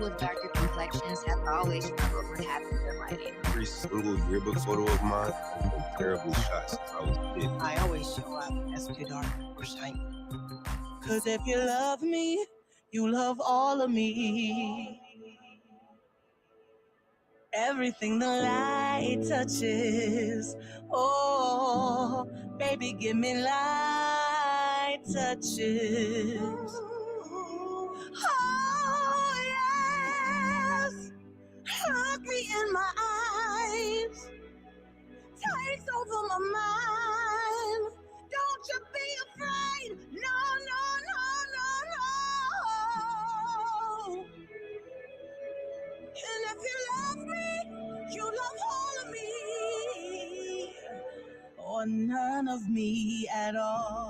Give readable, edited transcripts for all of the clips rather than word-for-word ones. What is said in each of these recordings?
With darker complexions have always struggled with having good lighting. Every single yearbook photo of mine has been terribly shot since I was a kid. I always show up as too dark or shiny. Cause if you love me, you love all of me. Everything the light touches, oh, baby, give me light touches. Oh, yes, look me in my eyes, takes over my mind. Don't you be afraid, no, no, no, no, no. And if you love me, you love all of me, or none of me at all.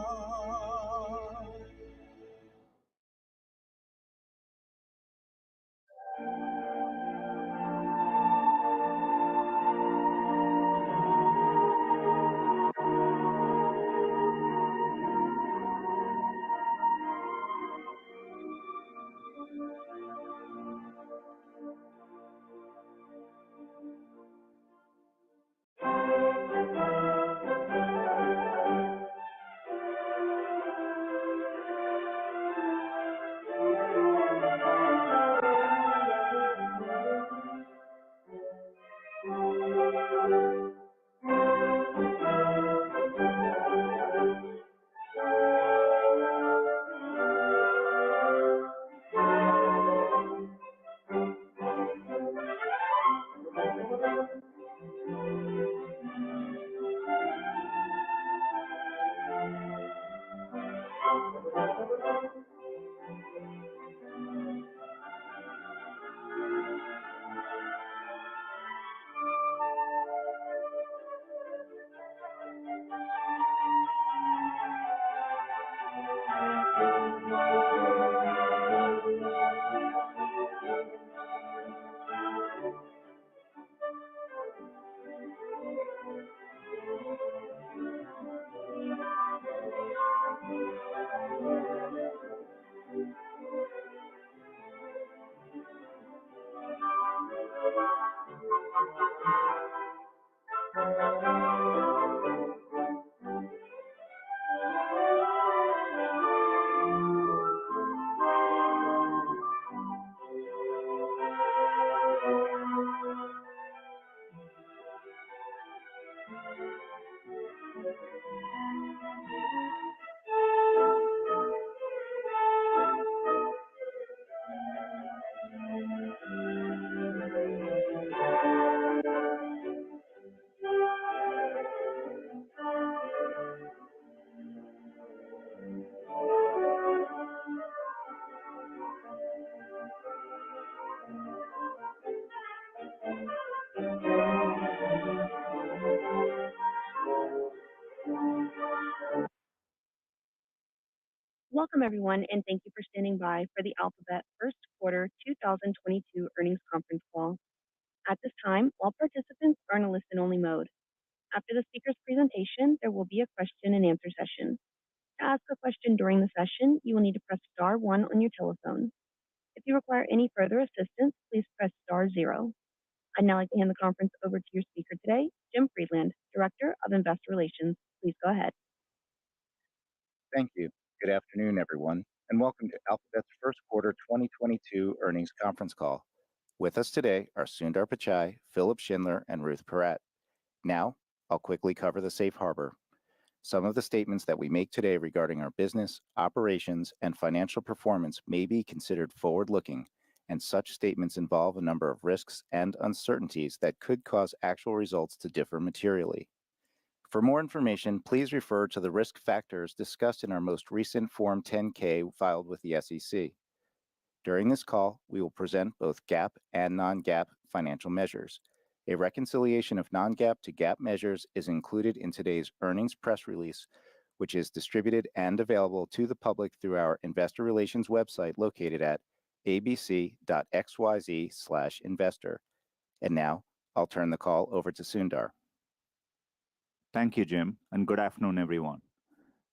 Welcome, everyone, and thank you for standing by for the Alphabet First Quarter 2022 Earnings Conference Call. At this time, all participants are in a listen-only mode. After the speaker's presentation, there will be a question and answer session. To ask a question during the session, you will need to press star 1 on your telephone. If you require any further assistance, please press star 0. I'd now like to hand the conference over to your speaker today, Jim Friedland, Director of Investor Relations. Please go ahead. Thank you. Good afternoon, everyone, and welcome to Alphabet's First Quarter 2022 Earnings Conference Call. With us today are Sundar Pichai, Philip Schindler, and Ruth Porat. Now, I'll quickly cover the safe harbor. Some of the statements that we make today regarding our business, operations, and financial performance may be considered forward-looking, and such statements involve a number of risks and uncertainties that could cause actual results to differ materially. For more information, please refer to the risk factors discussed in our most recent Form 10-K filed with the SEC. During this call, we will present both GAAP and non-GAAP financial measures. A reconciliation of non-GAAP to GAAP measures is included in today's earnings press release, which is distributed and available to the public through our investor relations website located at abc.xyz/investor. And now, I'll turn the call over to Sundar. Thank you, Jim, and good afternoon, everyone.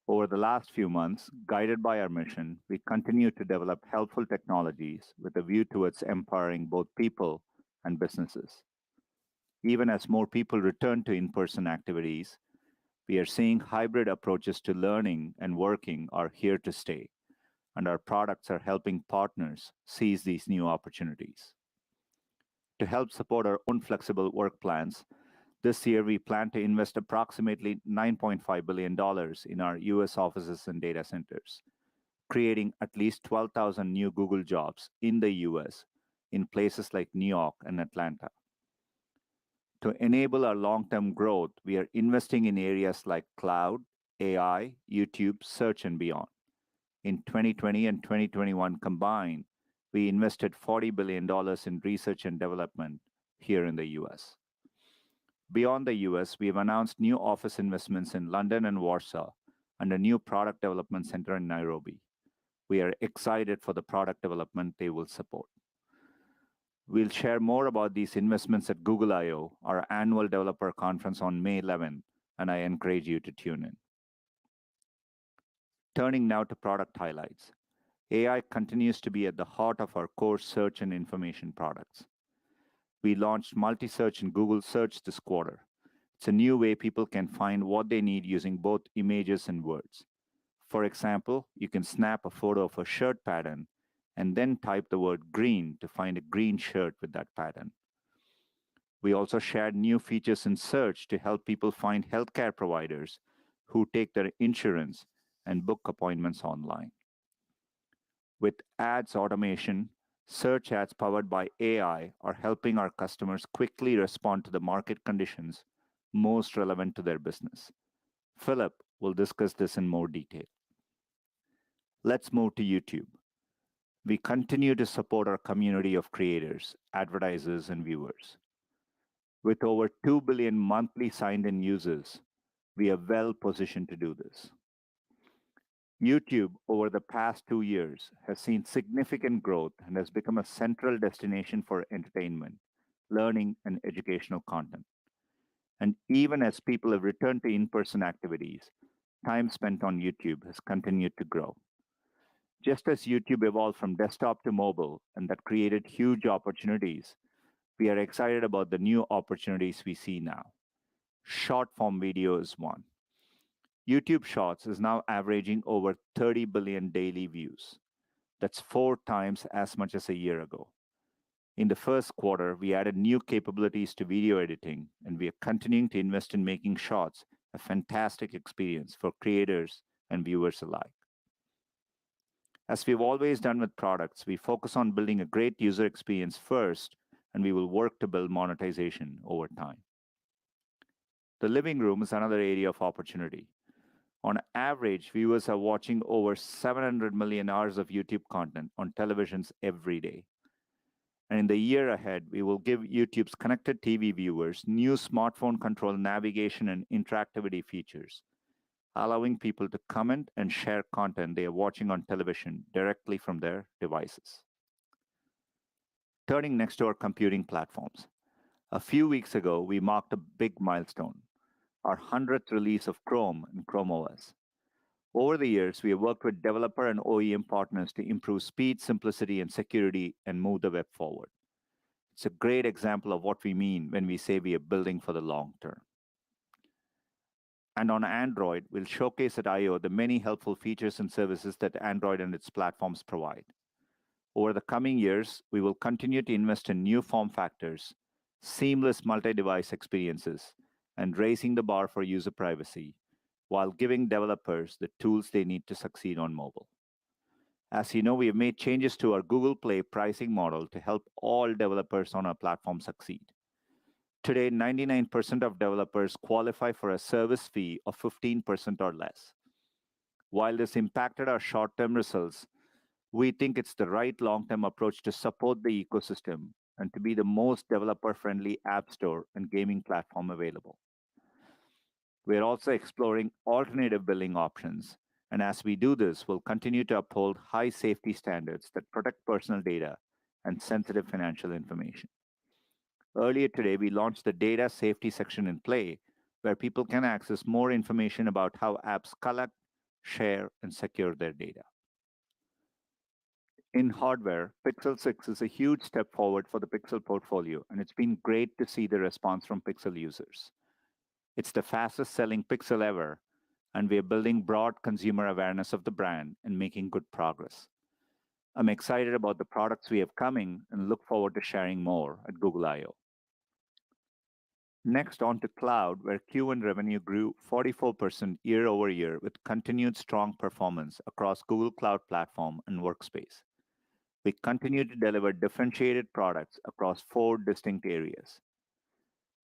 Over the last few months, guided by our mission, we continue to develop helpful technologies with a view towards empowering both people and businesses. Even as more people return to in-person activities, we are seeing hybrid approaches to learning and working are here to stay, and our products are helping partners seize these new opportunities. To help support our own flexible work plans, this year, we plan to invest approximately $9.5 billion in our U.S. offices and data centers, creating at least 12,000 new Google jobs in the U.S. in places like New York and Atlanta. To enable our long-term growth, we are investing in areas like cloud, AI, YouTube, search, and beyond. In 2020 and 2021 combined, we invested $40 billion in research and development here in the U.S. Beyond the US, we have announced new office investments in London and Warsaw and a new product development center in Nairobi. We are excited for the product development they will support. We'll share more about these investments at Google I/O, our annual developer conference on May 11, and I encourage you to tune in. Turning now to product highlights. AI continues to be at the heart of our core search and information products. We launched multi-search in Google Search this quarter. It's a new way people can find what they need using both images and words. For example, you can snap a photo of a shirt pattern and then type the word green to find a green shirt with that pattern. We also shared new features in Search to help people find healthcare providers who take their insurance and book appointments online. With ads automation, search ads powered by AI are helping our customers quickly respond to the market conditions most relevant to their business. Philip will discuss this in more detail. Let's move to YouTube. We continue to support our community of creators, advertisers, and viewers. With over 2 billion monthly signed-in users, we are well positioned to do this. YouTube, over the past 2 years, has seen significant growth and has become a central destination for entertainment, learning, and educational content. And even as people have returned to in-person activities, time spent on YouTube has continued to grow. Just as YouTube evolved from desktop to mobile and that created huge opportunities, we are excited about the new opportunities we see now. Short-form video is one. YouTube Shorts is now averaging over 30 billion daily views. That's 4 times as much as a year ago. In the first quarter, we added new capabilities to video editing, and we are continuing to invest in making Shorts a fantastic experience for creators and viewers alike. As we've always done with products, we focus on building a great user experience first, and we will work to build monetization over time. The living room is another area of opportunity. On average, viewers are watching over 700 million hours of YouTube content on televisions every day. And in the year ahead, we will give YouTube's connected TV viewers new smartphone controlled navigation and interactivity features, allowing people to comment and share content they are watching on television directly from their devices. Turning next to our computing platforms. A few weeks ago, we marked a big milestone, our 100th release of Chrome and Chrome OS. Over the years, we have worked with developer and OEM partners to improve speed, simplicity, and security and move the web forward. It's a great example of what we mean when we say we are building for the long term. And on Android, we'll showcase at I/O the many helpful features and services that Android and its platforms provide. Over the coming years, we will continue to invest in new form factors, seamless multi-device experiences, and raising the bar for user privacy, while giving developers the tools they need to succeed on mobile. As you know, we have made changes to our Google Play pricing model to help all developers on our platform succeed. Today, 99% of developers qualify for a service fee of 15% or less. While this impacted our short-term results, we think it's the right long-term approach to support the ecosystem and to be the most developer-friendly app store and gaming platform available. We're also exploring alternative billing options, and as we do this, we'll continue to uphold high safety standards that protect personal data and sensitive financial information. Earlier today, we launched the Data Safety section in Play, where people can access more information about how apps collect, share, and secure their data. In hardware, Pixel 6 is a huge step forward for the Pixel portfolio, and it's been great to see the response from Pixel users. It's the fastest selling Pixel ever, and we are building broad consumer awareness of the brand and making good progress. I'm excited about the products we have coming and look forward to sharing more at Google I/O. Next, on to cloud, where Q1 revenue grew 44% year over year with continued strong performance across Google Cloud Platform and Workspace. We continue to deliver differentiated products across 4 distinct areas.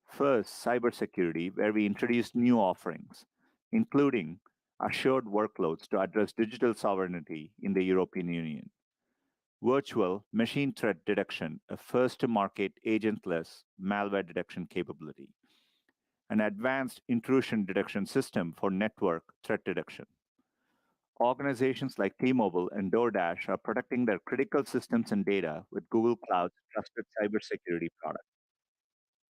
First, cybersecurity, where we introduced new offerings, including assured workloads to address digital sovereignty in the European Union, virtual machine threat detection, a first-to-market agentless malware detection capability, an advanced intrusion detection system for network threat detection. Organizations like T-Mobile and DoorDash are protecting their critical systems and data with Google Cloud's trusted cybersecurity products.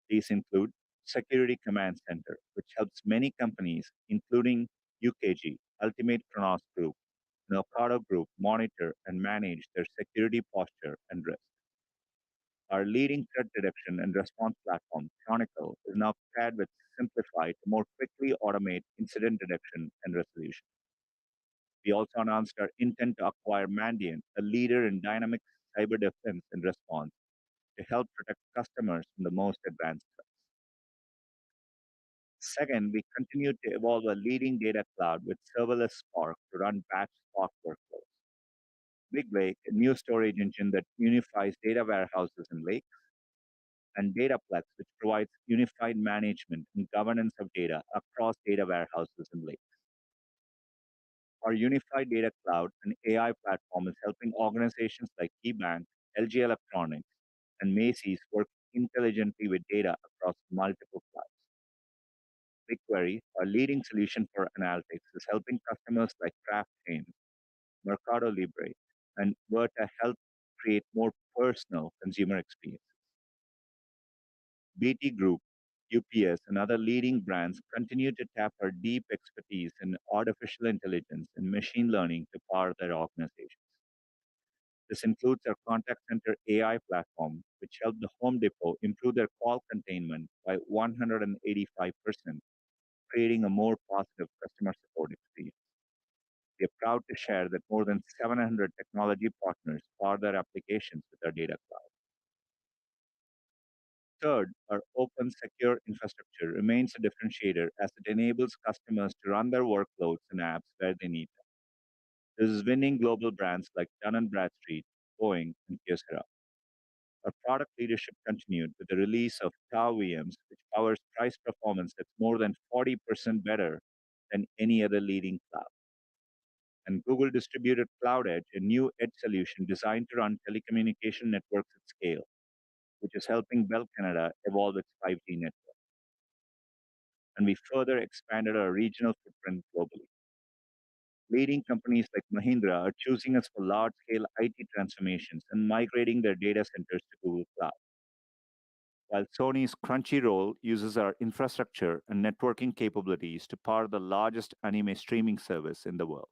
These include Security Command Center, which helps many companies, including UKG, Ultimate Kronos Group, and Ocado Group, monitor and manage their security posture and risk. Our leading threat detection and response platform, Chronicle, is now paired with Simplify to more quickly automate incident detection and resolution. We also announced our intent to acquire Mandiant, a leader in dynamic cyber defense and response, to help protect customers from the most advanced threats. Second, we continue to evolve a leading data cloud with serverless Spark to run batch Spark workflows. BigLake, a new storage engine that unifies data warehouses and lakes, and Dataplex, which provides unified management and governance of data across data warehouses and lakes. Our unified data cloud and AI platform is helping organizations like KeyBank, LG Electronics, and Macy's work intelligently with data across multiple clouds. BigQuery, our leading solution for analytics, is helping customers like Kraft Heinz, Mercado Libre, and Verta help create more personal consumer experiences. BT Group, UPS, and other leading brands continue to tap our deep expertise in artificial intelligence and machine learning to power their organizations. This includes our contact center AI platform, which helped the Home Depot improve their call containment by 185%, creating a more positive customer support experience. We are proud to share that more than 700 technology partners power their applications with our data cloud. Third, our open, secure infrastructure remains a differentiator as it enables customers to run their workloads and apps where they need them. This is winning global brands like Dun& Bradstreet, Boeing, and Kyocera. Our product leadership continued with the release of Tau VMs, which powers price performance that's more than 40% better than any other leading cloud. And Google distributed Cloud Edge, a new edge solution designed to run telecommunication networks at scale, which is helping Bell Canada evolve its 5G network. And we further expanded our regional footprint globally. Leading companies like Mahindra are choosing us for large-scale IT transformations and migrating their data centers to Google Cloud. While Sony's Crunchyroll uses our infrastructure and networking capabilities to power the largest anime streaming service in the world.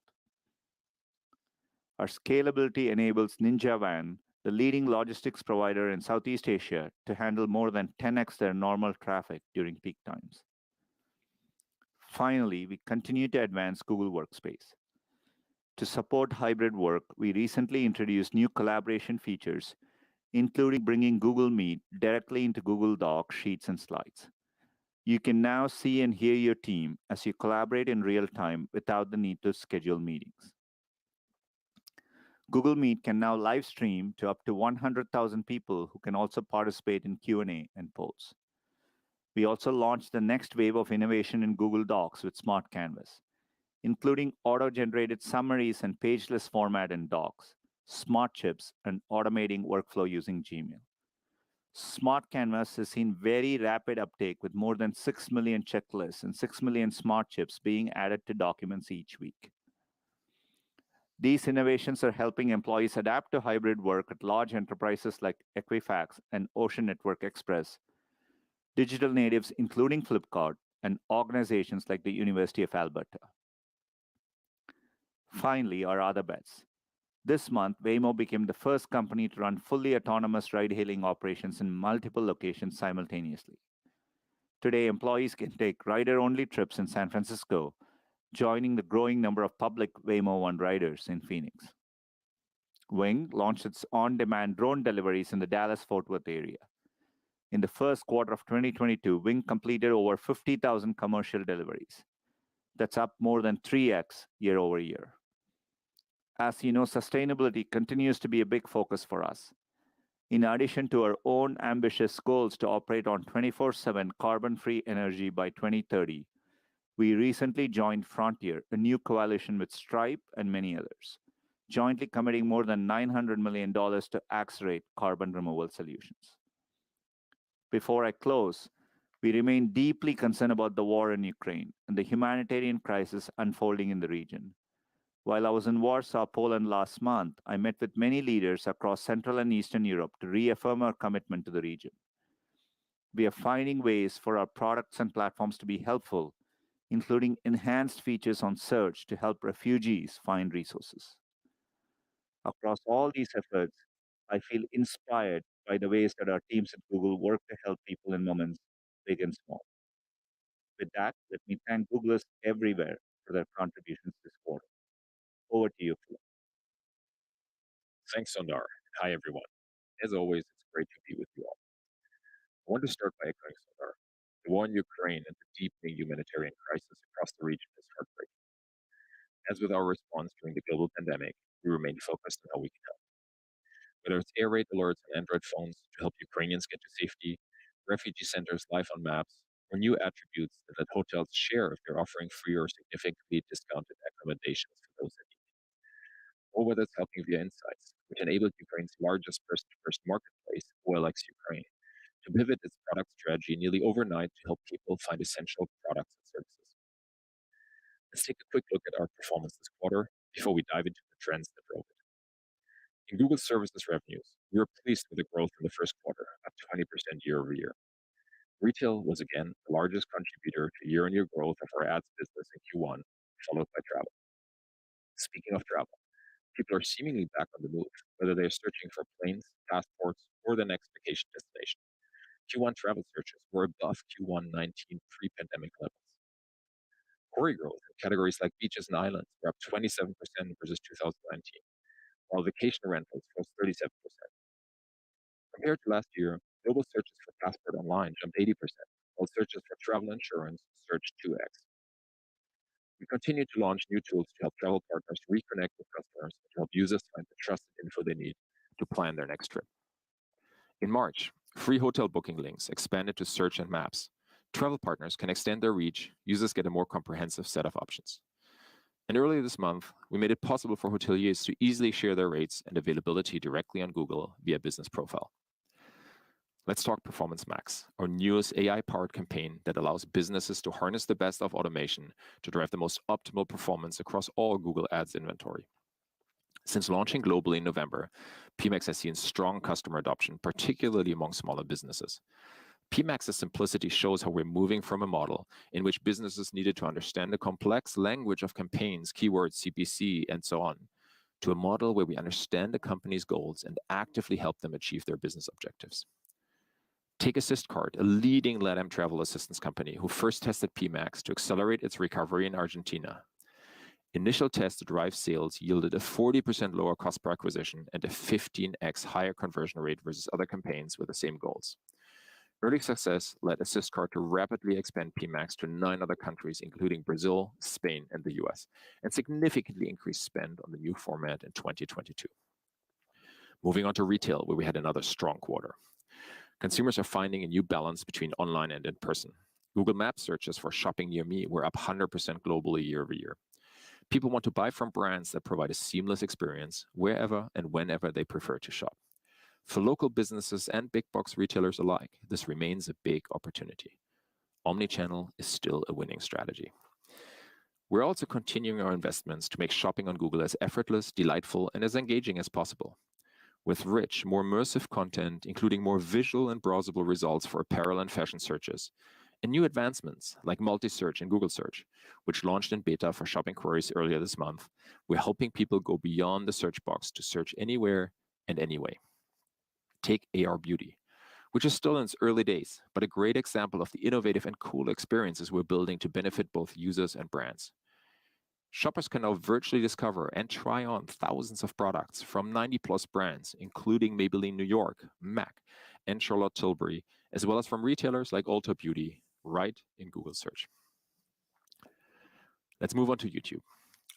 Our scalability enables Ninja Van, the leading logistics provider in Southeast Asia, to handle more than 10x their normal traffic during peak times. Finally, we continue to advance Google Workspace. To support hybrid work, we recently introduced new collaboration features, including bringing Google Meet directly into Google Docs, Sheets, and Slides. You can now see and hear your team as you collaborate in real time without the need to schedule meetings. Google Meet can now live stream to up to 100,000 people who can also participate in Q&A and polls. We also launched the next wave of innovation in Google Docs with Smart Canvas, including auto-generated summaries and pageless format in Docs, Smart Chips, and automating workflow using Gmail. Smart Canvas has seen very rapid uptake with more than 6 million checklists and 6 million Smart Chips being added to documents each week. These innovations are helping employees adapt to hybrid work at large enterprises like Equifax and Ocean Network Express, digital natives including Flipkart, and organizations like the University of Alberta. Finally, our other bets. This month, Waymo became the first company to run fully autonomous ride-hailing operations in multiple locations simultaneously. Today, employees can take rider-only trips in San Francisco, joining the growing number of public Waymo One riders in Phoenix. Wing launched its on-demand drone deliveries in the Dallas-Fort Worth area. In the first quarter of 2022, Wing completed over 50,000 commercial deliveries. That's up more than 3x year over year. As you know, sustainability continues to be a big focus for us. In addition to our own ambitious goals to operate on 24/7 carbon-free energy by 2030, we recently joined Frontier, a new coalition with Stripe and many others, jointly committing more than $900 million to accelerate carbon removal solutions. Before I close, we remain deeply concerned about the war in Ukraine and the humanitarian crisis unfolding in the region. While I was in Warsaw, Poland last month, I met with many leaders across Central and Eastern Europe to reaffirm our commitment to the region. We are finding ways for our products and platforms to be helpful, including enhanced features on search to help refugees find resources. Across all these efforts, I feel inspired by the ways that our teams at Google work to help people in moments big and small. With that, let me thank Googlers everywhere for their contributions this quarter. Over to you, Philip. Thanks, Sundar. Hi, everyone. As always, it's great to be with you all. I want to start by echoing Sundar. The war in Ukraine and the deepening humanitarian crisis across the region is heartbreaking. As with our response during the global pandemic, we remain focused on how we can help. Whether it's air raid alerts on Android phones to help Ukrainians get to safety, refugee centers live on maps, or new attributes that let hotels share if they're offering free or significantly discounted accommodations for those in need. Or whether it's helping via Insights, which enabled Ukraine's largest person-to-person marketplace, OLX Ukraine, to pivot its product strategy nearly overnight to help people find essential products and services. Let's take a quick look at our performance this quarter before we dive into the trends that drove it. In Google Services revenues, we were pleased with the growth in the first quarter, up 20% year over year. Retail was again the largest contributor to year-on-year growth of our ads business in Q1, followed by travel. Speaking of travel, people are seemingly back on the move, whether they are searching for planes, passports, or the next vacation destination. Q1 travel searches were above Q1 19 pre-pandemic levels. Query growth in categories like beaches and islands were up 27% versus 2019, while vacation rentals rose 37%. Compared to last year, Global searches for passport online jumped 80%, while searches for travel insurance surged 2x. We continue to launch new tools to help travel partners reconnect with customers and to help users find the trusted info they need to plan their next trip. In March, free hotel booking links expanded to search and maps. Travel partners can extend their reach, users get a more comprehensive set of options. And earlier this month, we made it possible for hoteliers to easily share their rates and availability directly on Google via Business Profile. Let's talk Performance Max, our newest AI-powered campaign that allows businesses to harness the best of automation to drive the most optimal performance across all Google Ads inventory. Since launching globally in November, PMax has seen strong customer adoption, particularly among smaller businesses. PMax's simplicity shows how we're moving from a model in which businesses needed to understand the complex language of campaigns, keywords, CPC, and so on, to a model where we understand the company's goals and actively help them achieve their business objectives. Take AssistCard, a leading LATAM travel assistance company who first tested PMax to accelerate its recovery in Argentina. Initial tests to drive sales yielded a 40% lower cost per acquisition and a 15x higher conversion rate versus other campaigns with the same goals. Early success led AssistCard to rapidly expand PMax to 9 other countries, including Brazil, Spain, and the US, and significantly increased spend on the new format in 2022. Moving on to retail, where we had another strong quarter. Consumers are finding a new balance between online and in person. Google Maps searches for shopping near me were up 100% globally year over year. People want to buy from brands that provide a seamless experience wherever and whenever they prefer to shop. For local businesses and big box retailers alike, this remains a big opportunity. Omnichannel is still a winning strategy. We're also continuing our investments to make shopping on Google as effortless, delightful, and as engaging as possible. With rich, more immersive content, including more visual and browsable results for apparel and fashion searches, and new advancements like multi-search and Google Search, which launched in beta for shopping queries earlier this month, we're helping people go beyond the search box to search anywhere and anyway. Take AR Beauty, which is still in its early days, but a great example of the innovative and cool experiences we're building to benefit both users and brands. Shoppers can now virtually discover and try on thousands of products from 90-plus brands, including Maybelline New York, MAC, and Charlotte Tilbury, as well as from retailers like Ulta Beauty, right in Google Search. Let's move on to YouTube.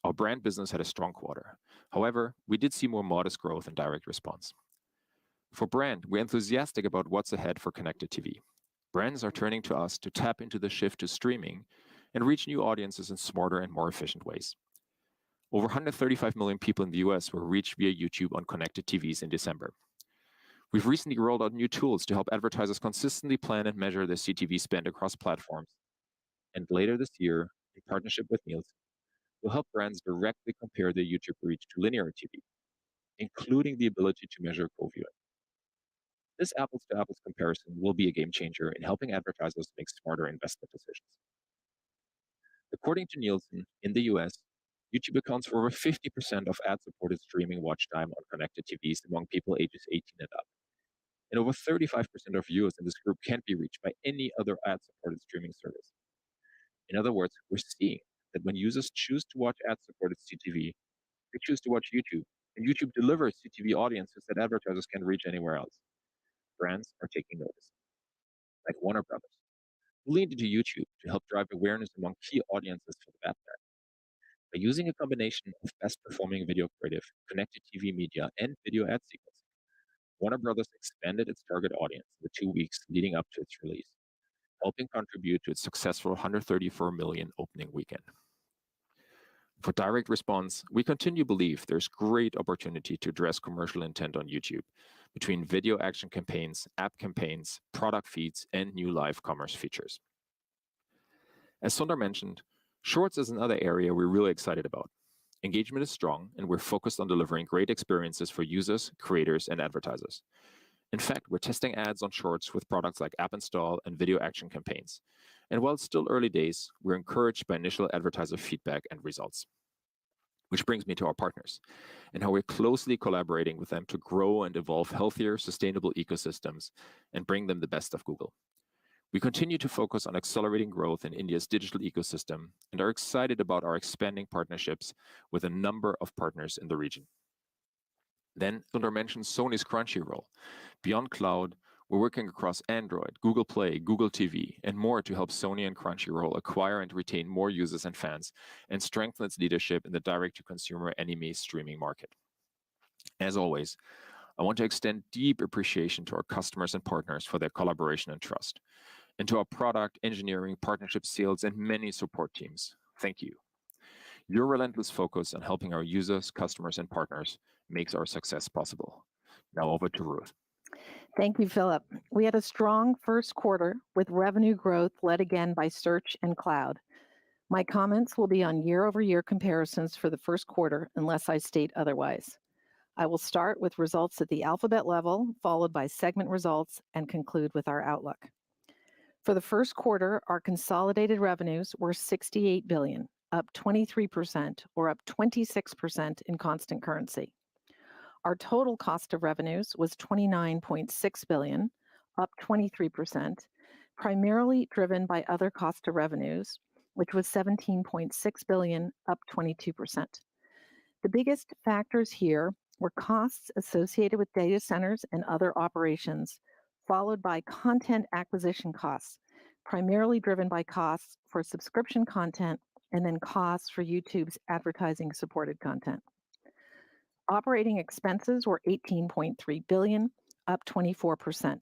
Our brand business had a strong quarter. However, we did see more modest growth in direct response. For brand, we're enthusiastic about what's ahead for connected TV. Brands are turning to us to tap into the shift to streaming and reach new audiences in smarter and more efficient ways. Over 135 million people in the US were reached via YouTube on connected TVs in December. We've recently rolled out new tools to help advertisers consistently plan and measure their CTV spend across platforms. And later this year, in partnership with Nielsen, we'll help brands directly compare their YouTube reach to linear TV, including the ability to measure co-viewing. This apples-to-apples comparison will be a game changer in helping advertisers make smarter investment decisions. According to Nielsen, in the US, YouTube accounts for over 50% of ad-supported streaming watch time on connected TVs among people ages 18 and up. And over 35% of viewers in this group can't be reached by any other ad-supported streaming service. In other words, we're seeing that when users choose to watch ad-supported CTV, they choose to watch YouTube, and YouTube delivers CTV audiences that advertisers can't reach anywhere else. Brands are taking notice, like Warner Brothers, who leaned into YouTube to help drive awareness among key audiences for the Batman. By using a combination of best-performing video creative, connected TV media, and video ad sequencing, Warner Brothers expanded its target audience in the 2 weeks leading up to its release, helping contribute to its successful 134 million opening weekend. For direct response, we continue to believe there's great opportunity to address commercial intent on YouTube between video action campaigns, app campaigns, product feeds, and new live commerce features. As Sundar mentioned, Shorts is another area we're really excited about. Engagement is strong, and we're focused on delivering great experiences for users, creators, and advertisers. In fact, we're testing ads on Shorts with products like App Install and video action campaigns. And while it's still early days, we're encouraged by initial advertiser feedback and results. Which brings me to our partners and how we're closely collaborating with them to grow and evolve healthier, sustainable ecosystems and bring them the best of Google. We continue to focus on accelerating growth in India's digital ecosystem and are excited about our expanding partnerships with a number of partners in the region. Then Sundar mentioned Sony's Crunchyroll. Beyond cloud, We're working across Android, Google Play, Google TV, and more to help Sony and Crunchyroll acquire and retain more users and fans and strengthen its leadership in the direct-to-consumer anime streaming market. As always, I want to extend deep appreciation to our customers and partners for their collaboration and trust, and to our product, engineering, partnership, sales, and many support teams. Thank you. Your relentless focus on helping our users, customers, and partners makes our success possible. Now over to Ruth. Thank you, Philip. We had a strong first quarter with revenue growth led again by search and cloud. My comments will be on year-over-year comparisons for the first quarter unless I state otherwise. I will start with results at the Alphabet level, followed by segment results, and conclude with our outlook. For the first quarter, our consolidated revenues were $68 billion, up 23%, or up 26% in constant currency. Our total cost of revenues was $29.6 billion, up 23%, primarily driven by other cost of revenues, which was $17.6 billion, up 22%. The biggest factors here were costs associated with data centers and other operations, followed by content acquisition costs, primarily driven by costs for subscription content and then costs for YouTube's advertising-supported content. Operating expenses were $18.3 billion, up 24%.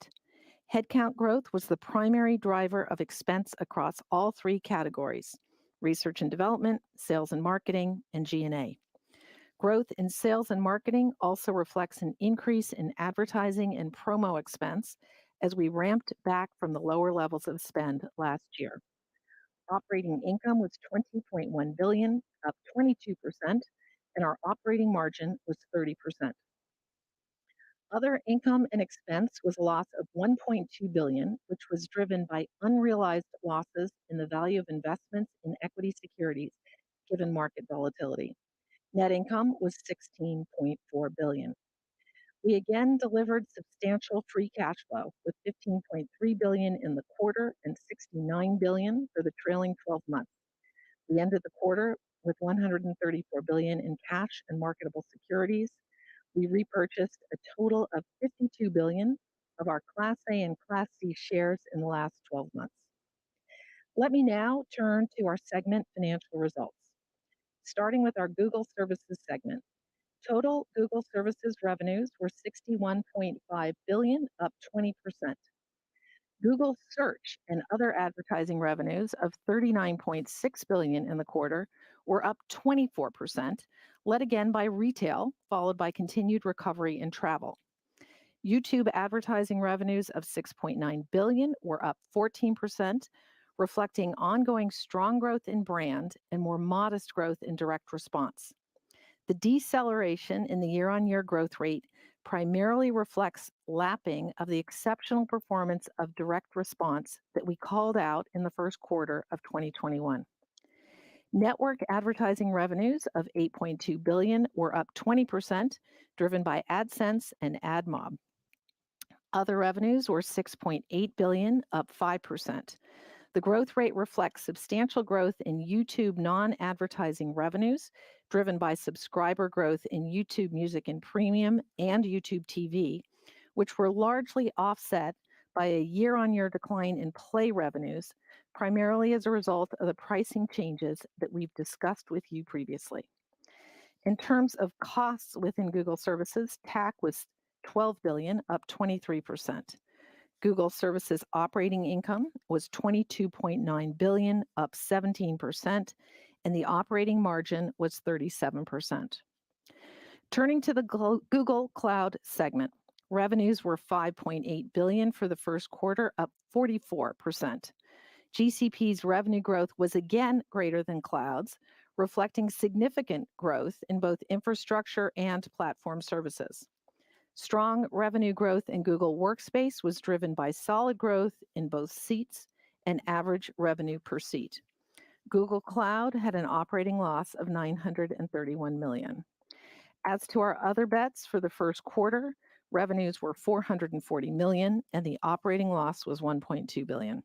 Headcount growth was the primary driver of expense across all three categories: research and development, sales and marketing, and G&A. Growth in sales and marketing also reflects an increase in advertising and promo expense as we ramped back from the lower levels of spend last year. Operating income was $20.1 billion, up 22%, and our operating margin was 30%. Other income and expense was a loss of $1.2 billion, which was driven by unrealized losses in the value of investments in equity securities, given market volatility. Net income was $16.4 billion. We again delivered substantial free cash flow with $15.3 billion in the quarter and $69 billion for the trailing 12 months. We ended the quarter with $134 billion in cash and marketable securities. We repurchased a total of $52 billion of our Class A and Class C shares in the last 12 months. Let me now turn to our segment financial results. Starting with our Google Services segment. Total Google Services revenues were $61.5 billion, up 20%. Google Search and other advertising revenues of $39.6 billion in the quarter were up 24%, led again by retail, followed by continued recovery in travel. YouTube advertising revenues of $6.9 billion were up 14%, reflecting ongoing strong growth in brand and more modest growth in direct response. The deceleration in the year-on-year growth rate primarily reflects lapping of the exceptional performance of direct response that we called out in the first quarter of 2021. Network advertising revenues of $8.2 billion were up 20%, driven by AdSense and AdMob. Other revenues were $6.8 billion, up 5%. The growth rate reflects substantial growth in YouTube non-advertising revenues, driven by subscriber growth in YouTube Music and Premium and YouTube TV, which were largely offset by a year-on-year decline in Play revenues, primarily as a result of the pricing changes that we've discussed with you previously. In terms of costs within Google Services, TAC was $12 billion, up 23%. Google Services operating income was $22.9 billion, up 17%, and the operating margin was 37%. Turning to the Google Cloud segment, revenues were $5.8 billion for the first quarter, up 44%. GCP's revenue growth was again greater than Cloud's, reflecting significant growth in both infrastructure and platform services. Strong revenue growth in Google Workspace was driven by solid growth in both seats and average revenue per seat. Google Cloud had an operating loss of $931 million. As to our other bets for the first quarter, revenues were $440 million and the operating loss was $1.2 billion.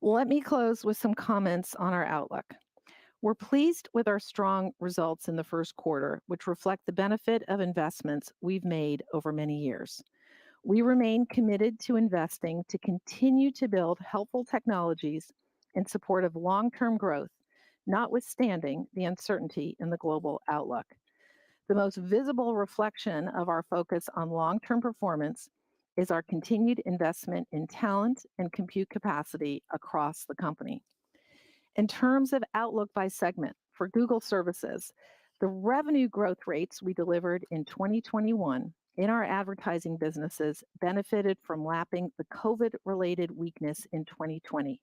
Let me close with some comments on our outlook. We're pleased with our strong results in the first quarter, which reflect the benefit of investments we've made over many years. We remain committed to investing to continue to build helpful technologies in support of long-term growth, notwithstanding the uncertainty in the global outlook. The most visible reflection of our focus on long-term performance is our continued investment in talent and compute capacity across the company. In terms of outlook by segment, for Google Services, the revenue growth rates we delivered in 2021 in our advertising businesses benefited from lapping the COVID-related weakness in 2020.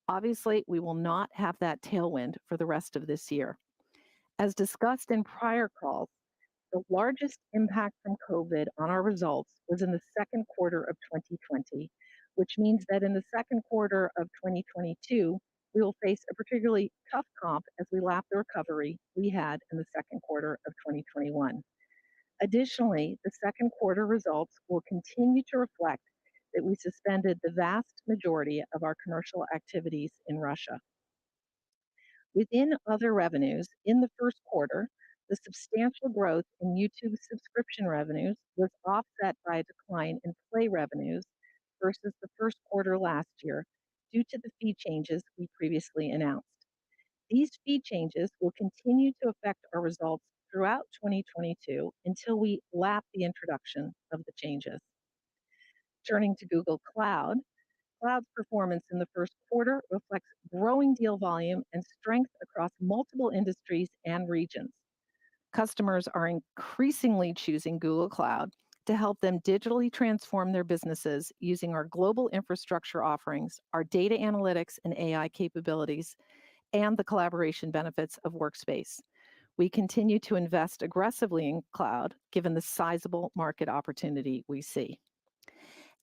Obviously, we will not have that tailwind for the rest of this year. As discussed in prior calls, the largest impact from COVID on our results was in the second quarter of 2020, which means that in the second quarter of 2022, we will face a particularly tough comp as we lap the recovery we had in the second quarter of 2021. Additionally, the second quarter results will continue to reflect that we suspended the vast majority of our commercial activities in Russia. Within other revenues, in the first quarter, the substantial growth in YouTube subscription revenues was offset by a decline in Play revenues versus the first quarter last year due to the fee changes we previously announced. These fee changes will continue to affect our results throughout 2022 until we lap the introduction of the changes. Turning to Google Cloud, Cloud's performance in the first quarter reflects growing deal volume and strength across multiple industries and regions. Customers are increasingly choosing Google Cloud to help them digitally transform their businesses using our global infrastructure offerings, our data analytics and AI capabilities, and the collaboration benefits of Workspace. We continue to invest aggressively in cloud, given the sizable market opportunity we see.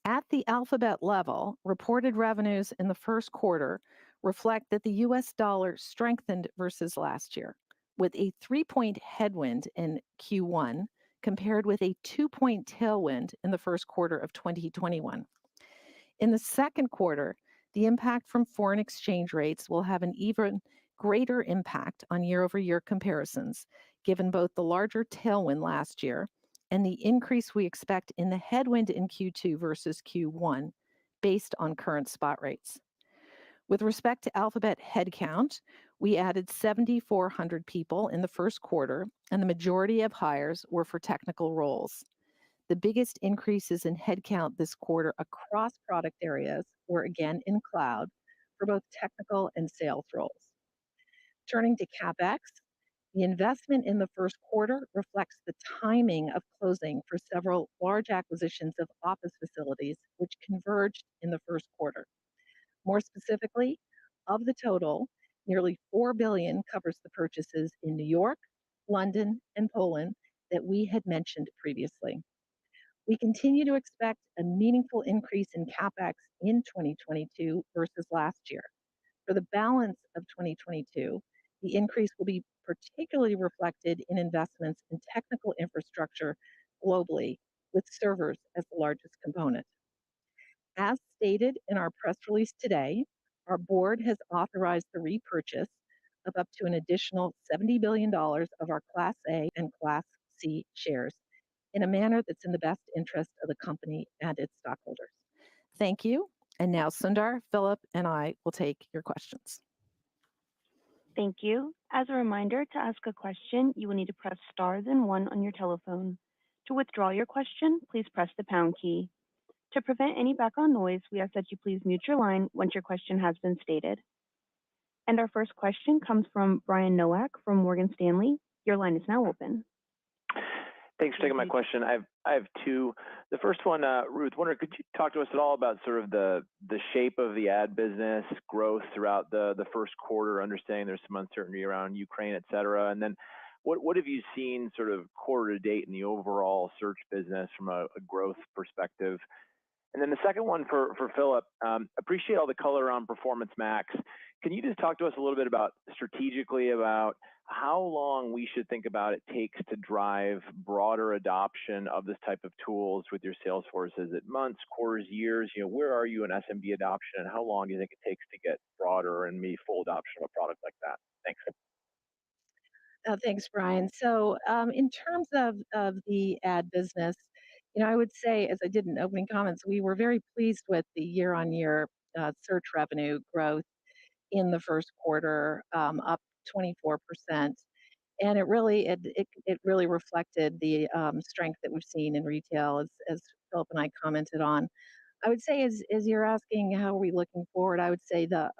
At the Alphabet level, reported revenues in the first quarter reflect that the US dollar strengthened versus last year, with a 3-point headwind in Q1 compared with a 2-point tailwind in the first quarter of 2021. In the second quarter, the impact from foreign exchange rates will have an even greater impact on year-over-year comparisons, given both the larger tailwind last year and the increase we expect in the headwind in Q2 versus Q1, based on current spot rates. With respect to Alphabet headcount, we added 7,400 people in the first quarter, and the majority of hires were for technical roles. The biggest increases in headcount this quarter across product areas were again in cloud for both technical and sales roles. Turning to CapEx, the investment in the first quarter reflects the timing of closing for several large acquisitions of office facilities, which converged in the first quarter. More specifically, of the total, nearly $4 billion covers the purchases in New York, London, and Poland that we had mentioned previously. We continue to expect a meaningful increase in CapEx in 2022 versus last year. For the balance of 2022, the increase will be particularly reflected in investments in technical infrastructure globally, with servers as the largest component. As stated in our press release today, our board has authorized the repurchase of up to an additional $70 billion of our Class A and Class C shares in a manner that's in the best interest of the company and its stockholders. Thank you. And now Sundar, Philip, and I will take your questions. Thank you. As a reminder, to ask a question, you will need to press star then 1 on your telephone. To withdraw your question, please press the pound key. To prevent any background noise, we ask that you please mute your line once your question has been stated. And our first question comes from Brian Nowak from Morgan Stanley. Your line is now open. Thanks for taking my question. I have two. The first one, Ruth, wondering, could you talk to us at all about sort of the shape of the ad business growth throughout the first quarter, understanding there's some uncertainty around Ukraine, et cetera, and then what have you seen sort of quarter to date in the overall search business from a growth perspective? And then the second one for Philip, appreciate all the color on Performance Max. Can you just talk to us a little bit about strategically about how long we should think about it takes to drive broader adoption of this type of tools with your sales force? Is it months, quarters, years? You know, where are you in SMB adoption, and how long do you think it takes to get broader and maybe full adoption of a product like that? Thanks. Thanks, Brian. So in terms of the ad business, I would say, as I did in opening comments, we were very pleased with the year-on-year search revenue growth in the first quarter, up 24%. And it really reflected the strength that we've seen in retail, as Philip and I commented on. I would say, as you're asking how are we looking forward, I would say the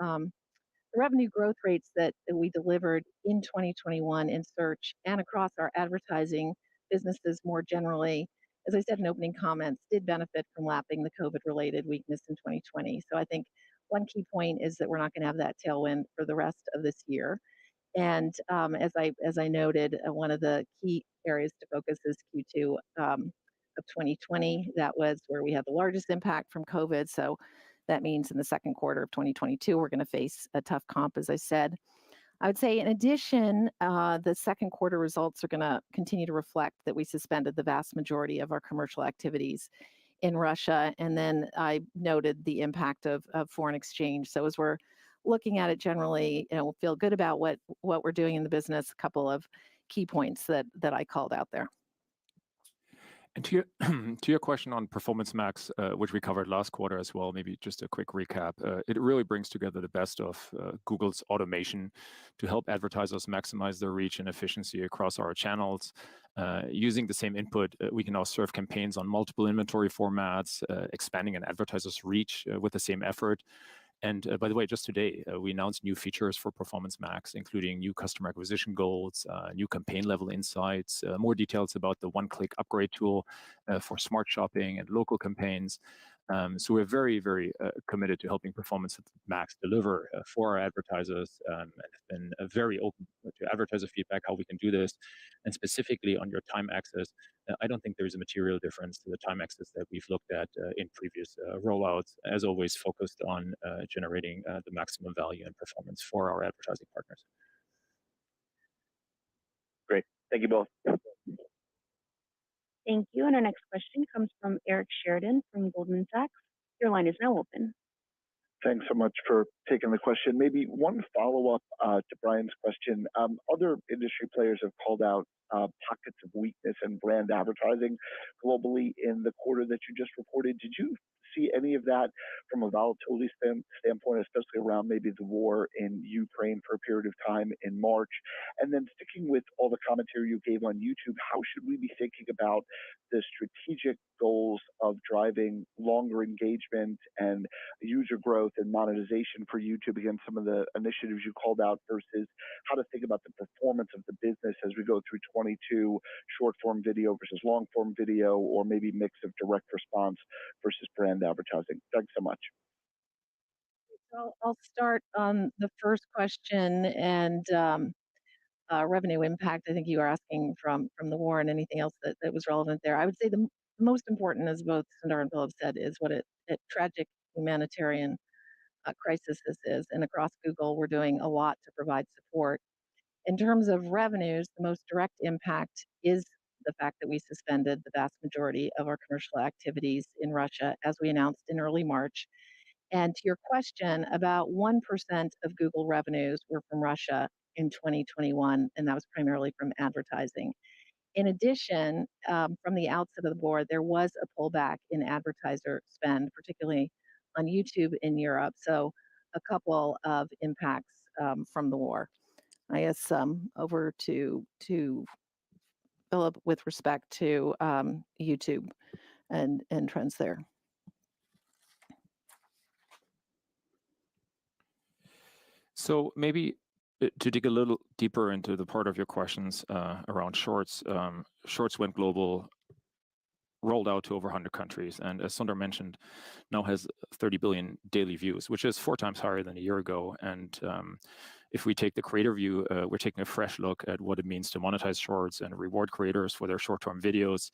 revenue growth rates that we delivered in 2021 in search and across our advertising businesses more generally, as I said in opening comments, did benefit from lapping the COVID-related weakness in 2020. So I think one key point is that we're not going to have that tailwind for the rest of this year. And as I noted, one of the key areas to focus is Q2 of 2020. That was where we had the largest impact from COVID. So that means in the second quarter of 2022, we're going to face a tough comp, as I said. I would say, in addition, the second quarter results are going to continue to reflect that we suspended the vast majority of our commercial activities in Russia. And then I noted the impact of foreign exchange. So as we're looking at it generally, we feel good about what we're doing in the business. A couple of key points that I called out there. And to your question on Performance Max, which we covered last quarter as well, maybe just a quick recap. It really brings together the best of Google's automation to help advertisers maximize their reach and efficiency across our channels. Using the same input, we can now serve campaigns on multiple inventory formats, expanding an advertiser's reach with the same effort. And by the way, just today, we announced new features for Performance Max, including new customer acquisition goals, new campaign level insights, more details about the one-click upgrade tool for smart shopping and local campaigns. So we're very, very committed to helping Performance Max deliver for our advertisers, and have been very open to advertiser feedback, how we can do this. And specifically on your time access, I don't think there's a material difference to the time access that we've looked at in previous rollouts, as always focused on generating the maximum value and performance for our advertising partners. Great. Thank you both. Thank you. And our next question comes from Eric Sheridan from Goldman Sachs. Your line is now open. Thanks so much for taking the question. Maybe one follow-up to Brian's question. Other industry players have called out pockets of weakness in brand advertising globally in the quarter that you just reported. Did you see any of that from a volatility standpoint, especially around maybe the war in Ukraine for a period of time in March? And then sticking with all the commentary you gave on YouTube, how should we be thinking about the strategic goals of driving longer engagement and user growth and monetization for YouTube against some of the initiatives you called out versus how to think about the performance of the business as we go through 22, short form video versus long form video, or maybe mix of direct response versus brand advertising? Thanks so much. So I'll start on the first question and revenue impact. I think you were asking from the war and anything else that was relevant there. I would say the most important, as both Sundar and Philip said, is what a tragic humanitarian crisis this is. And across Google, we're doing a lot to provide support. In terms of revenues, the most direct impact is the fact that we suspended the vast majority of our commercial activities in Russia, as we announced in early March. And to your question, about 1% of Google revenues were from Russia in 2021, and that was primarily from advertising. In addition, from the outset of the war, there was a pullback in advertiser spend, particularly on YouTube in Europe. So a couple of impacts from the war. I guess over to Philip with respect to YouTube and trends there. So maybe to dig a little deeper into the part of your questions around Shorts. Shorts went global, rolled out to over 100 countries, and as Sundar mentioned, now has 30 billion daily views, which is 4 times higher than a year ago. And if we take the creator view, we're taking a fresh look at what it means to monetize Shorts and reward creators for their short-term videos.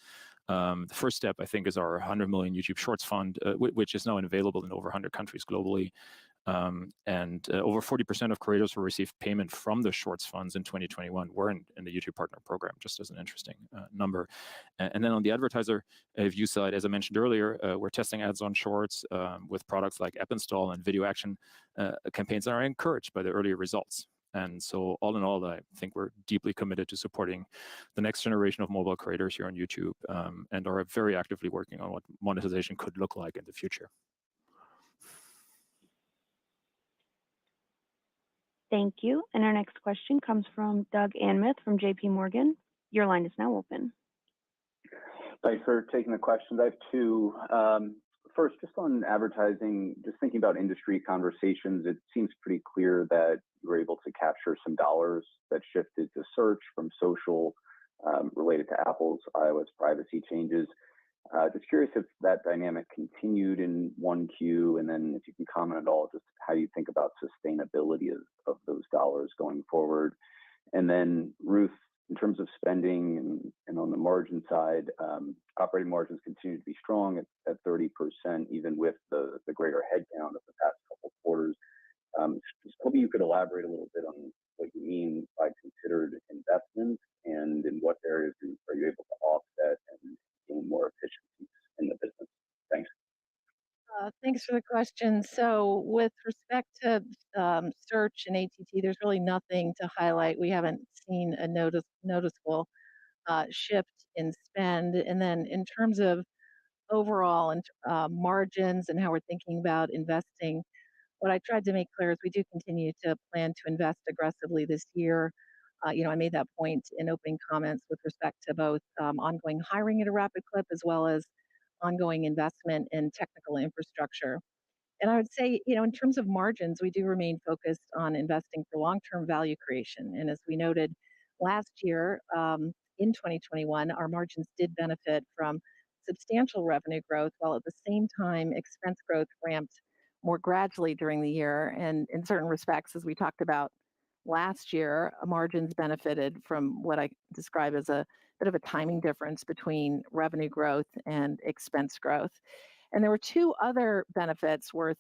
The first step, I think, is our 100 million YouTube Shorts Fund, which is now available in over 100 countries globally. And over 40% of creators who received payment from the Shorts funds in 2021 were in the YouTube Partner Program, just as an interesting number. And then on the advertiser view side, as I mentioned earlier, we're testing ads on Shorts with products like App Install and Video Action campaigns that are encouraged by the earlier results. And so all in all, I think we're deeply committed to supporting the next generation of mobile creators here on YouTube, and are very actively working on what monetization could look like in the future. Thank you. And our next question comes from Doug Anmuth from JP Morgan. Your line is now open. Thanks for taking the questions. I have two. First, just on advertising, just thinking about industry conversations, it seems pretty clear that you were able to capture some dollars that shifted to search from social related to Apple's iOS privacy changes. Just curious if that dynamic continued in 1Q, and then if you can comment at all just how you think about sustainability of those dollars going forward. And then Ruth, in terms of spending and on the margin side, operating margins continue to be strong at 30%, even with the greater headcount of the past couple of quarters. Just hoping you could elaborate a little bit on what you mean by considered investments, and in what areas are you able to offset and gain more efficiencies in the business? Thanks. Thanks for the question. So with respect to search and ATT, there's really nothing to highlight. We haven't seen a noticeable shift in spend. And then in terms of overall margins and how we're thinking about investing, what I tried to make clear is we do continue to plan to invest aggressively this year. I made that point in opening comments with respect to both ongoing hiring at a rapid clip, as well as ongoing investment in technical infrastructure. And I would say, in terms of margins, we do remain focused on investing for long-term value creation. And as we noted last year, in 2021, our margins did benefit from substantial revenue growth, while at the same time, expense growth ramped more gradually during the year. And in certain respects, as we talked about last year, margins benefited from what I describe as a bit of a timing difference between revenue growth and expense growth. And there were two other benefits worth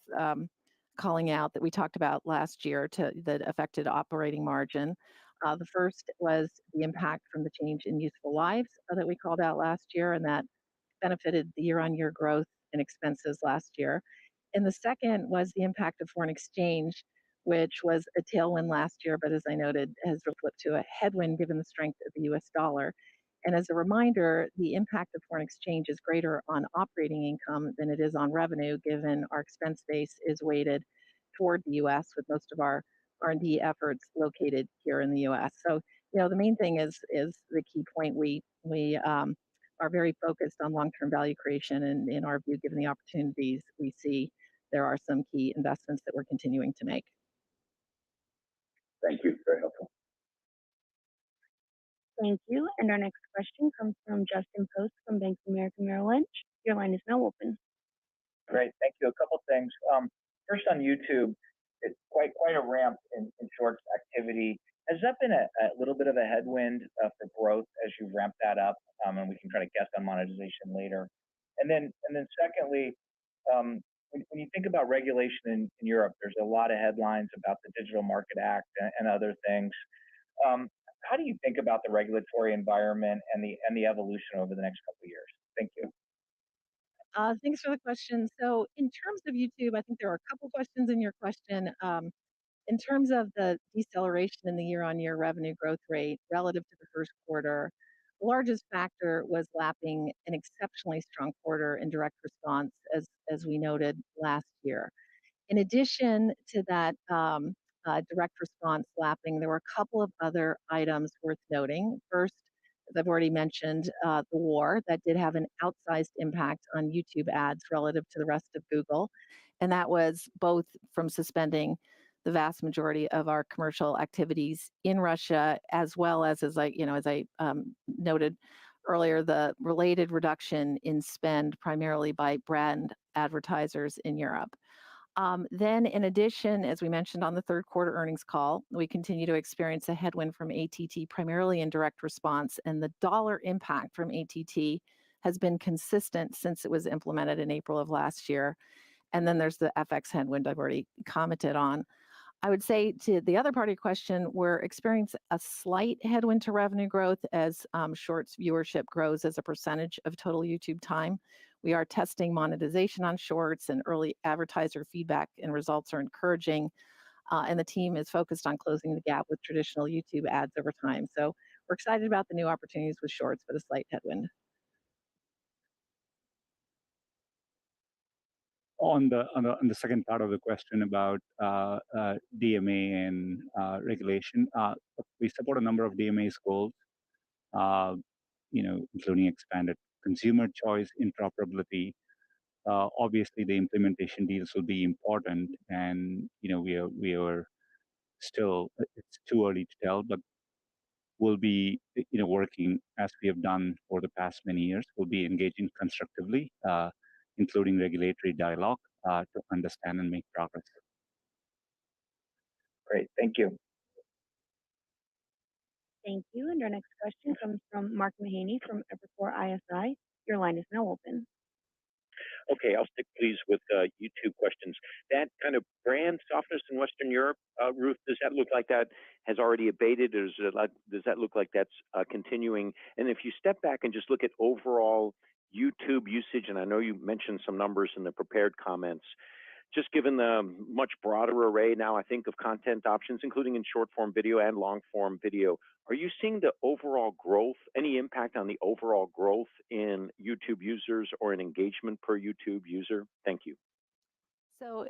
calling out that we talked about last year that affected operating margin. The first was the impact from the change in useful lives that we called out last year, and that benefited the year-on-year growth in expenses last year. And the second was the impact of foreign exchange, which was a tailwind last year, but as I noted, has flipped to a headwind given the strength of the US dollar. And as a reminder, the impact of foreign exchange is greater on operating income than it is on revenue, given our expense base is weighted toward the US, with most of our R&D efforts located here in the US. So, the main thing is the key point. We are very focused on long-term value creation, and in our view, given the opportunities we see, there are some key investments that we're continuing to make. Thank you. Very helpful. Thank you. And our next question comes from Justin Post from Bank of America Merrill Lynch. Your line is now open. Great. Thank you. A couple things. First on YouTube, it's quite a ramp in shorts activity. Has that been a little bit of a headwind for growth as you ramp that up? And we can try to guess on monetization later. And then secondly, when you think about regulation in Europe, there's a lot of headlines about the Digital Market Act and other things. How do you think about the regulatory environment and the evolution over the next couple of years? Thank you. Thanks for the question. So in terms of YouTube, I think there are a couple questions in your question. In terms of the deceleration in the year-on-year revenue growth rate relative to the first quarter, the largest factor was lapping an exceptionally strong quarter in direct response, as we noted last year. In addition to that direct response lapping, there were a couple of other items worth noting. First, as I've already mentioned, the war that did have an outsized impact on YouTube ads relative to the rest of Google, and that was both from suspending the vast majority of our commercial activities in Russia, as well as I noted earlier, the related reduction in spend primarily by brand advertisers in Europe. Then in addition, as we mentioned on the third quarter earnings call, we continue to experience a headwind from ATT, primarily in direct response, and the dollar impact from ATT has been consistent since it was implemented in April of last year. And then there's the FX headwind I've already commented on. I would say to the other part of your question, we're experiencing a slight headwind to revenue growth as Shorts viewership grows as a percentage of total YouTube time. We are testing monetization on Shorts, and early advertiser feedback and results are encouraging. and the team is focused on closing the gap with traditional YouTube ads over time. So we're excited about the new opportunities with Shorts, but a slight headwind. On the second part of the question about DMA and regulation, we support a number of DMA's goals, including expanded consumer choice, interoperability. Obviously, the implementation deals will be important, and we are still, it's too early to tell, but we'll be working as we have done for the past many years. We'll be engaging constructively, including regulatory dialogue, to understand and make progress. Great, thank you. Thank you. And our next question comes from Mark Mahaney from Evercore ISI. Your line is now open. Okay, I'll stick please with YouTube questions. That kind of brand softness in Western Europe, Ruth, does that look like that has already abated, or does that look like that's continuing? And if you step back and just look at overall YouTube usage, and I know you mentioned some numbers in the prepared comments, just given the much broader array now, I think, of content options, including in short form video and long form video, are you seeing the overall growth, any impact on the overall growth in YouTube users or in engagement per YouTube user? Thank you. So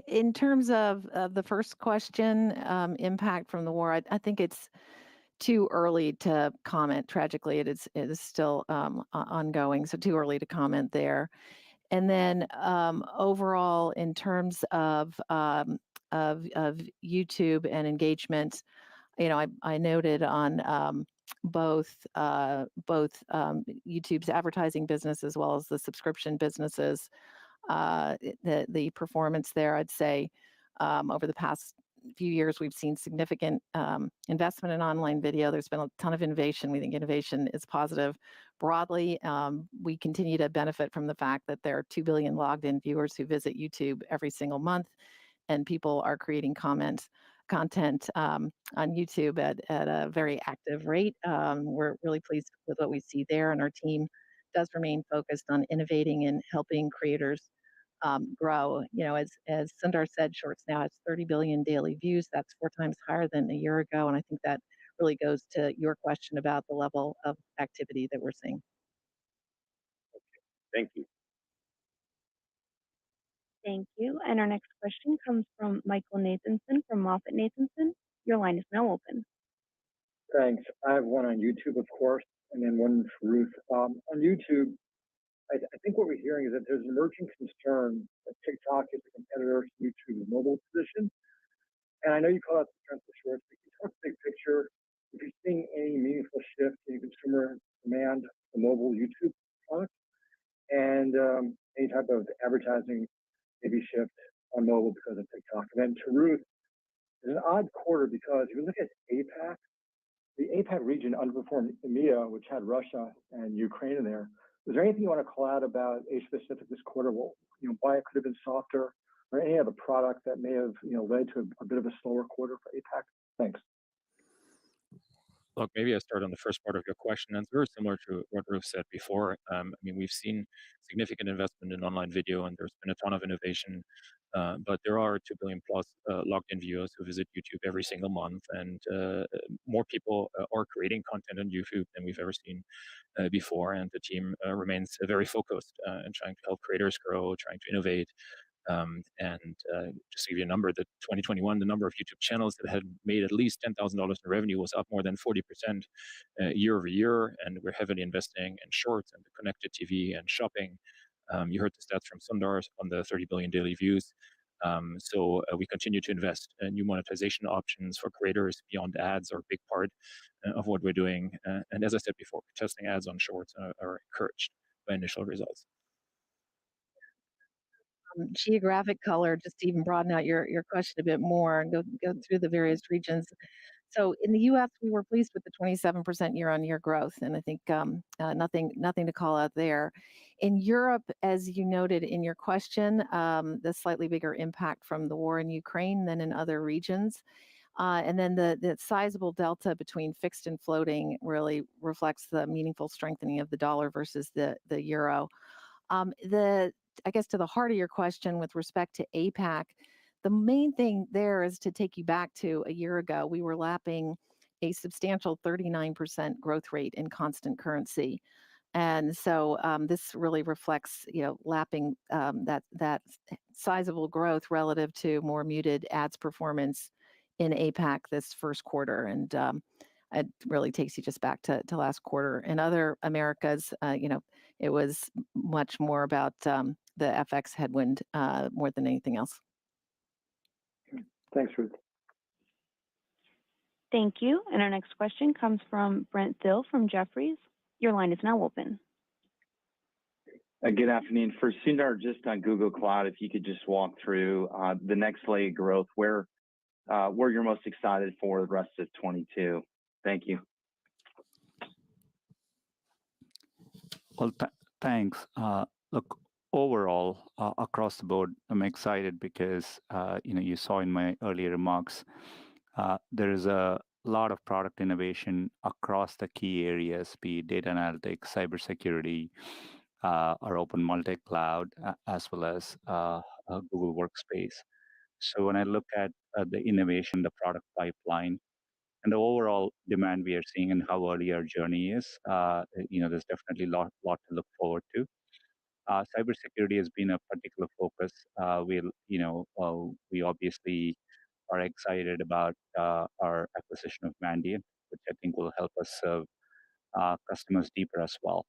in terms of the first question, impact from the war, I think it's too early to comment. Tragically, it is still ongoing, so too early to comment there. And then overall, in terms of YouTube and engagement, I noted on both YouTube's advertising business as well as the subscription businesses, the performance there. I'd say over the past few years, we've seen significant investment in online video. There's been a ton of innovation. We think innovation is positive broadly. We continue to benefit from the fact that there are 2 billion logged in viewers who visit YouTube every single month, and people are creating content on YouTube at a very active rate. We're really pleased with what we see there, and our team does remain focused on innovating and helping creators grow. As Sundar said, Shorts now has 30 billion daily views. That's 4 times higher than a year ago, and I think that really goes to your question about the level of activity that we're seeing. Thank you. Thank you. And our next question comes from Michael Nathanson from MoffettNathanson. Your line is now open. Thanks. I have one on YouTube, of course, and then one for Ruth. On YouTube, I think what we're hearing is that there's an emerging concern that TikTok is a competitor to YouTube's mobile position. And I know you call out the strength of Shorts, but can you talk big picture if you're seeing any meaningful shift in consumer demand for mobile YouTube products and any type of advertising maybe shift on mobile because of TikTok. And then to Ruth, it's an odd quarter because if you look at APAC, the APAC region underperformed EMEA, which had Russia and Ukraine in there. Is there anything you want to call out about Asia Pacific this quarter? Well, why it could have been softer, or any other product that may have led to a bit of a slower quarter for APAC? Thanks. Look, maybe I start on the first part of your question, and it's very similar to what Ruth said before. We've seen significant investment in online video, and there's been a ton of innovation, but there are 2 billion plus logged-in viewers who visit YouTube every single month, and more people are creating content on YouTube than we've ever seen before, and the team remains very focused in trying to help creators grow, trying to innovate. Just to give you a number, the 2021, the number of YouTube channels that had made at least $10,000 in revenue was up more than 40% year over year, and we're heavily investing in Shorts and the connected TV and shopping. You heard the stats from Sundar on the 30 billion daily views. So we continue to invest in new monetization options for creators beyond ads are a big part of what we're doing. And as I said before, testing ads on Shorts are encouraged by initial results. Geographic color, just to even broaden out your question a bit more and go through the various regions. So in the U.S., we were pleased with the 27% year-on-year growth, and I think nothing to call out there. In Europe, as you noted in your question, the slightly bigger impact from the war in Ukraine than in other regions. And then the sizable delta between fixed and floating really reflects the meaningful strengthening of the dollar versus the euro. I guess to the heart of your question with respect to APAC, the main thing there is to take you back to a year ago. We were lapping a substantial 39% growth rate in constant currency. And so this really reflects, lapping that sizable growth relative to more muted ads performance in APAC this first quarter. And it really takes you just back to last quarter. In other Americas, it was much more about the FX headwind more than anything else. Thanks, Ruth. Thank you. And our next question comes from Brent Thill from Jefferies. Your line is now open. Good afternoon. For Sundar, just on Google Cloud, if you could just walk through the next leg of growth, where you're most excited for the rest of 22. Thank you. Well, thanks. Look, overall, across the board, I'm excited because, you saw in my earlier remarks, there is a lot of product innovation across the key areas, be it data analytics, cybersecurity, our open multi-cloud, as well as Google Workspace. So when I look at the innovation, the product pipeline, and the overall demand we are seeing and how early our journey is, there's definitely a lot to look forward to. Cybersecurity has been a particular focus. We obviously are excited about our acquisition of Mandiant, which I think will help us serve customers deeper as well.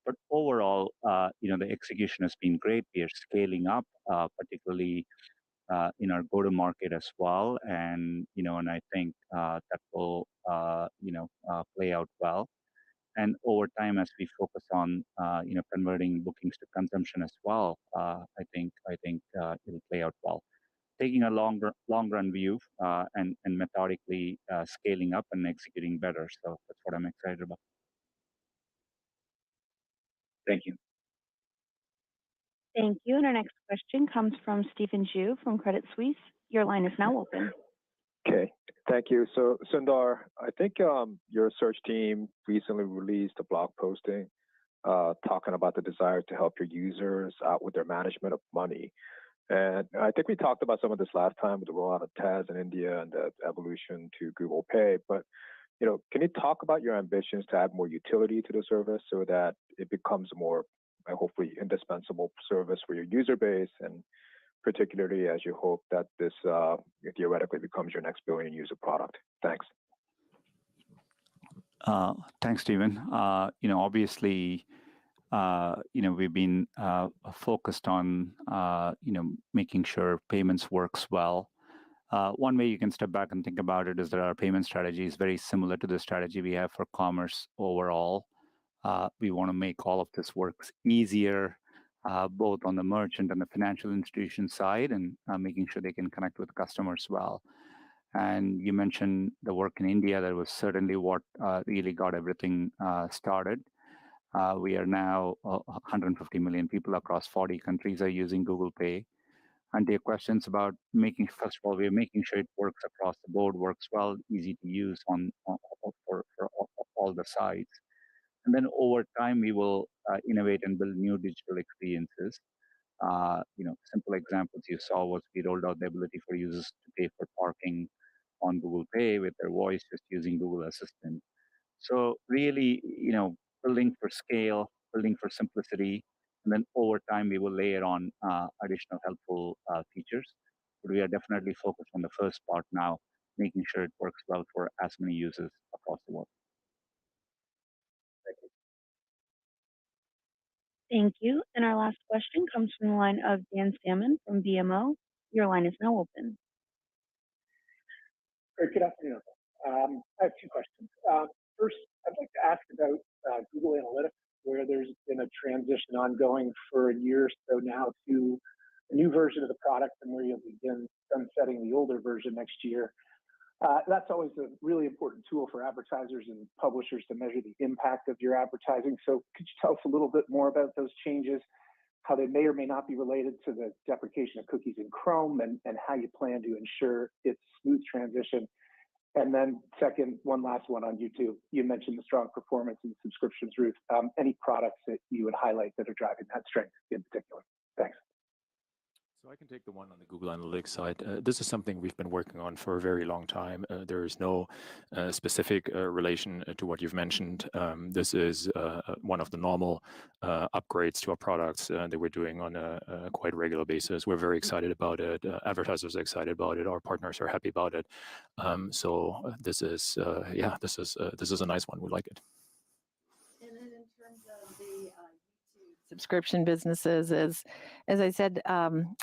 But overall, the execution has been great. We are scaling up, particularly in our go-to-market as well, and I think that will play out well. And over time, as we focus on converting bookings to consumption as well, I think it'll play out well. Taking a long run view and methodically scaling up and executing better. So that's what I'm excited about. Thank you. Thank you. And our next question comes from Stephen Ju from Credit Suisse. Your line is now open. Okay, thank you. So Sundar, I think your search team recently released a blog posting talking about the desire to help your users out with their management of money. And I think we talked about some of this last time with the rollout of Taz in India and the evolution to Google Pay. But can you talk about your ambitions to add more utility to the service so that it becomes a more, hopefully, indispensable service for your user base, and particularly as you hope that this theoretically becomes your next billion user product? Thanks. Thanks, Stephen. Obviously, we've been focused on, making sure payments works well. One way you can step back and think about it is that our payment strategy is very similar to the strategy we have for commerce overall. We want to make all of this work easier, both on the merchant and the financial institution side, and making sure they can connect with customers well. And you mentioned the work in India. That was certainly what really got everything started. We are now 150 million people across 40 countries are using Google Pay. And their questions about first of all, we're making sure it works across the board, works well, easy to use for all the sides. And then over time, we will innovate and build new digital experiences. Simple examples you saw was we rolled out the ability for users to pay for parking on Google Pay with their voice, just using Google Assistant. So really, building for scale, building for simplicity, and then over time, we will layer on additional helpful features. But we are definitely focused on the first part now, making sure it works well for as many users across the world. Thank you. And our last question comes from the line of Dan Salmon from BMO. Your line is now open. Great. Good afternoon. I have two questions. First, I'd like to ask about Google Analytics, where there's been a transition ongoing for a year or so now to a new version of the product, and where you'll begin sunsetting the older version next year. That's always a really important tool for advertisers and publishers to measure the impact of your advertising. So could you tell us a little bit more about those changes, how they may or may not be related to the deprecation of cookies in Chrome, and how you plan to ensure it's a smooth transition? And then second, one last one on YouTube. You mentioned the strong performance in subscriptions, Ruth. Any products that you would highlight that are driving that strength in particular? Thanks. So I can take the one on the Google Analytics side. This is something we've been working on for a very long time. There is no specific relation to what you've mentioned. This is one of the normal upgrades to our products that we're doing on a quite regular basis. We're very excited about it. Advertisers are excited about it. Our partners are happy about it. So this is, this is a nice one. We like it. And then in terms of the YouTube subscription businesses, as I said,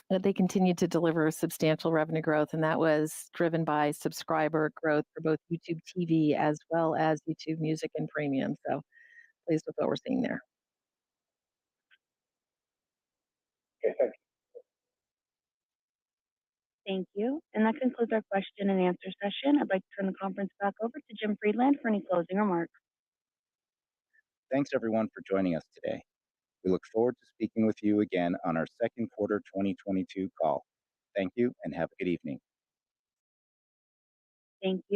they continue to deliver substantial revenue growth, and that was driven by subscriber growth for both YouTube TV as well as YouTube Music and Premium. So pleased with what we're seeing there. Okay, thanks. Thank you. And that concludes our question and answer session. I'd like to turn the conference back over to Jim Friedland for any closing remarks. Thanks everyone for joining us today. We look forward to speaking with you again on our second quarter 2022 call. Thank you and have a good evening. Thank you.